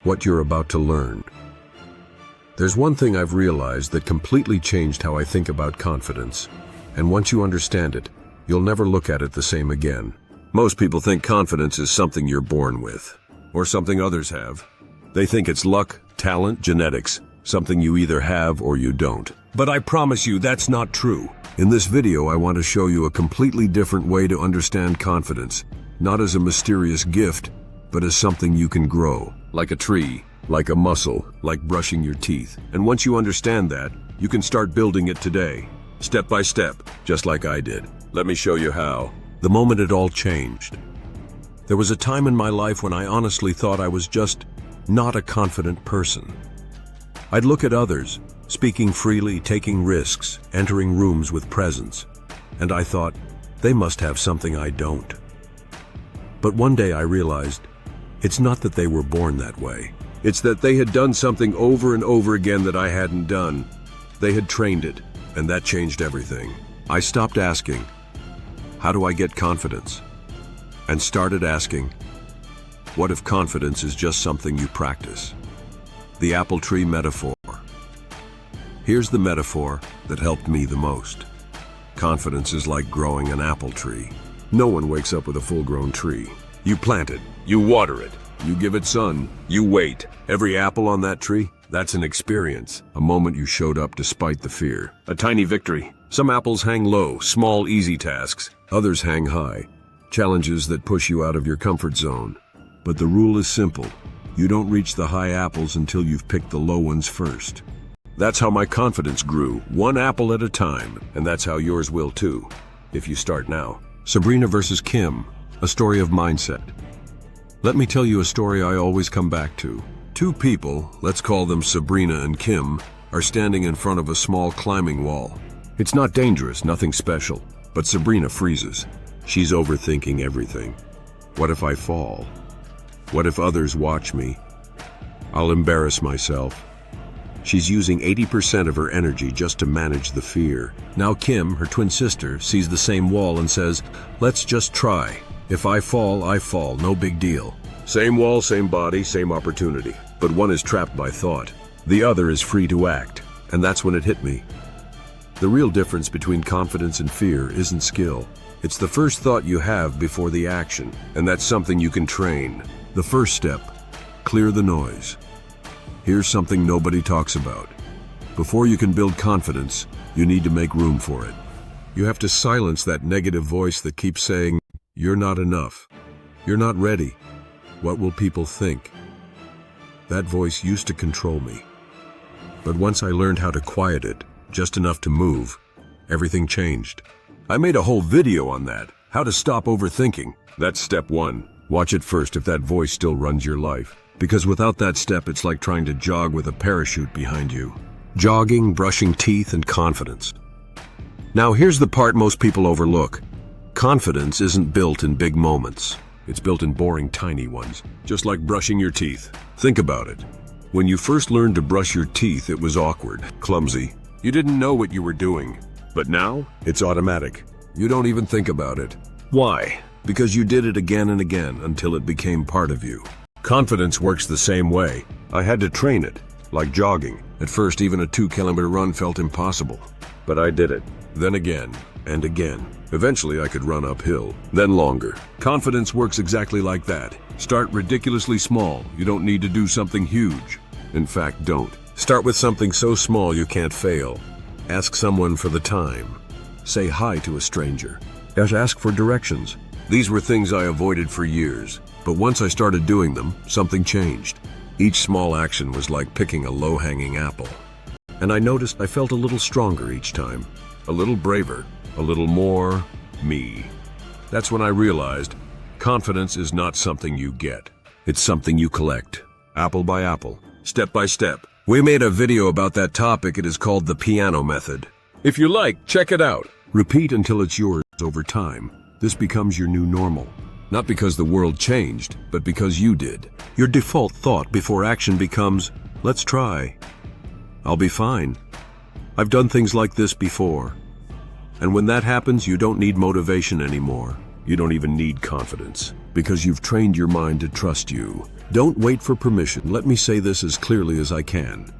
what you're about to learn. There's one thing I've realized that completely changed how I think about confidence. And once you understand it, you'll never look at it the same again. Most people think confidence is something you're born with, or something others have. They think it's luck, talent, genetics, something you either have or you don't. But I promise you that's not true. In this video, I want to show you a completely different way to understand confidence, not as a mysterious gift, but as something you can grow, like a tree, like a muscle, like brushing your teeth. And once you understand that, you can start building it today, step by step, just like I did. Let me show you how. The moment it all changed. There was a time in my life when I honestly thought I was just not a confident person. I'd look at others, speaking freely, taking risks, entering rooms with presence, and I thought, they must have something I don't. But one day I realized, it's not that they were born that way. It's that they had done something over and over again that I hadn't done. They had trained it, and that changed everything. I stopped asking, how do I get confidence? And started asking, what if confidence is just something you practice? The apple tree metaphor. Here's the metaphor that helped me the most. Confidence is like growing an apple tree. No one wakes up with a full-grown tree. You plant it, you water it, you give it sun, you wait. Every apple on that tree, that's an experience, a moment you showed up despite the fear. A tiny victory. Some apples hang low, small, easy tasks. Others hang high, challenges that push you out of your comfort zone. But the rule is simple. You don't reach the high apples until you've picked the low ones first. That's how my confidence grew, one apple at a time, and that's how yours will too, if you start now. Sabrina versus Kim, a story of mindset. Let me tell you a story I always come back to. Two people, let's call them Sabrina and Kim, are standing in front of a small climbing wall. It's not dangerous, nothing special, but Sabrina freezes. She's overthinking everything. What if I fall? What if others watch me? I'll embarrass myself. She's using 80% of her energy just to manage the fear. Now Kim, her twin sister, sees the same wall and says, let's just try. If I fall, no big deal. Same wall, same body, same opportunity. But one is trapped by thought. The other is free to act. And that's when it hit me. The real difference between confidence and fear isn't skill. It's the first thought you have before the action. And that's something you can train. The first step, clear the noise. Here's something nobody talks about. Before you can build confidence, you need to make room for it. You have to silence that negative voice that keeps saying, you're not enough. You're not ready. What will people think? That voice used to control me. But once I learned how to quiet it, just enough to move, everything changed. I made a whole video on that, how to stop overthinking. That's step one. Watch it first if that voice still runs your life. Because without that step, it's like trying to jog with a parachute behind you. Jogging, brushing teeth, and confidence. Now here's the part most people overlook. Confidence isn't built in big moments. It's built in boring, tiny ones. Just like brushing your teeth. Think about it. When you first learned to brush your teeth, it was awkward, clumsy. You didn't know what you were doing. But now, it's automatic. You don't even think about it. Why? Because you did it again and again until it became part of you. Confidence works the same way. I had to train it, like jogging. At first, even a 2-kilometer run felt impossible. But I did it. Then again, and again. Eventually, I could run uphill, then longer. Confidence works exactly like that. Start ridiculously small. You don't need to do something huge. In fact, don't. Start with something so small you can't fail. Ask someone for the time. Say hi to a stranger. Just ask for directions. These were things I avoided for years. But once I started doing them, something changed. Each small action was like picking a low-hanging apple. And I noticed I felt a little stronger each time, a little braver, a little more me. That's when I realized confidence is not something you get. It's something you collect, apple by apple, step by step. We made a video about that topic. It is called the piano method. If you like, check it out. Repeat until it's yours over time. This becomes your new normal. Not because the world changed, but because you did. Your default thought before action becomes, let's try. I'll be fine. I've done things like this before. And when that happens, you don't need motivation anymore. You don't even need confidence, because you've trained your mind to trust you. Don't wait for permission. Let me say this as clearly as I can.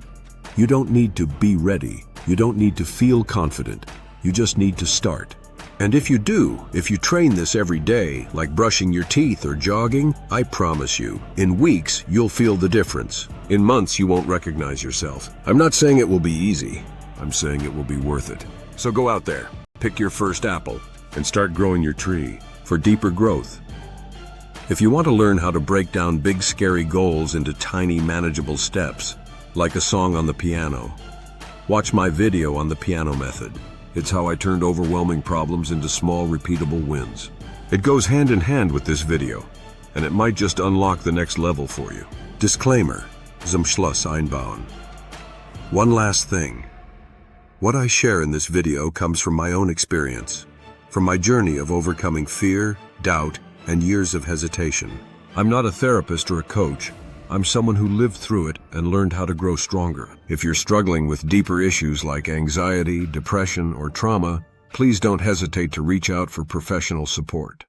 You don't need to be ready. You don't need to feel confident. You just need to start. And if you do, if you train this every day, like brushing your teeth or jogging, I promise you, in weeks, you'll feel the difference. In months, you won't recognize yourself. I'm not saying it will be easy. I'm saying it will be worth it. So go out there, pick your first apple, and start growing your tree for deeper growth. If you want to learn how to break down big, scary goals into tiny, manageable steps, like a song on the piano, watch my video on the piano method. It's how I turned overwhelming problems into small, repeatable wins. It goes hand in hand with this video, and it might just unlock the next level for you. Disclaimer, zum Schluss einbauen. One last thing. What I share in this video comes from my own experience, from my journey of overcoming fear, doubt, and years of hesitation. I'm not a therapist or a coach. I'm someone who lived through it and learned how to grow stronger. If you're struggling with deeper issues like anxiety, depression, or trauma, please don't hesitate to reach out for professional support.